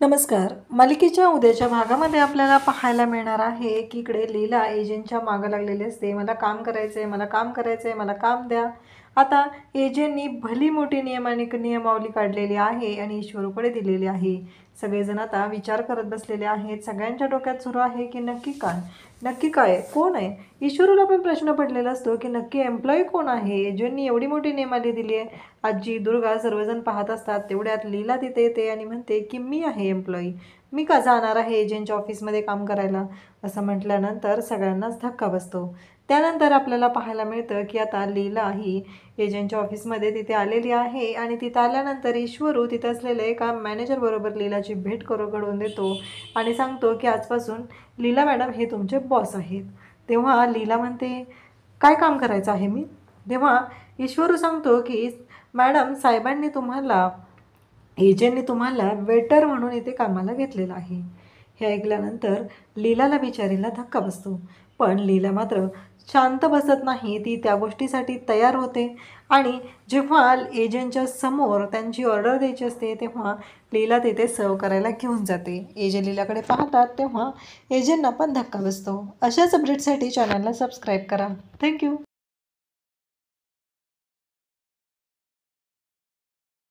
नमस्कार. मालिकेच्या उद्याच्या भागामध्ये आपल्याला पाहायला मिळणार आहे की इकडे लीला एजंटच्या मागं लागलेली असते. मला काम करायचं आहे, मला काम करायचं आहे, मला काम द्या. आता एजंटनी भली मोठी नियमावली काढलेली आहे आणि ईश्वरूकडे दिलेली आहे. सगळेजण आता विचार करत बसलेले आहेत. सगळ्यांच्या डोक्यात सुरू आहे की नक्की काय कोण आहे. ईश्वरूला पण प्रश्न पडलेला असतो की नक्की एम्प्लॉई कोण आहे. एजंटनी एवढी मोठी नियमावली दिली आहे. आजी, दुर्गा सर्वजण पाहत असतात. तेवढ्यात लीला तिथे येते आणि म्हणते की मी आहे एम्प्लॉई, मी का जाणार आहे एजंटच्या ऑफिसमध्ये काम करायला. असं म्हटल्यानंतर सगळ्यांनाच धक्का बसतो. त्यानंतर आपल्याला पाहायला मिळतं की आता लीला ही एजंटच्या ऑफिसमध्ये तिथे आलेली आहे आणि तिथं आल्यानंतर ईश्वरू तिथं असलेलं एका मॅनेजरबरोबर लीलाची भेट घडवून देतो आणि सांगतो की आजपासून लीला मॅडम हे तुमचे बॉस आहेत. तेव्हा लीला म्हणते काय काम करायचं आहे मी. तेव्हा ईश्वरू सांगतो की मॅडम साहेबांनी एजंटने तुम्हाला वेटर म्हणून इथे कामाला घेतलेलं आहे. हे ऐकल्यानंतर लीलाला बिचारीला धक्का बसतो. पण लीला मात्र शांत बसत नाही. ती त्या गोष्टीसाठी तयार होते आणि जेव्हा एजंटच्या समोर त्यांची ऑर्डर द्यायची असते तेव्हा लीला तिथे सर्व करायला घेऊन जाते. एजंट लीलाकडे पाहतात तेव्हा एजंटना पण धक्का बसतो. अशाच अपडेटसाठी चॅनलला सबस्क्राईब करा. थँक्यू.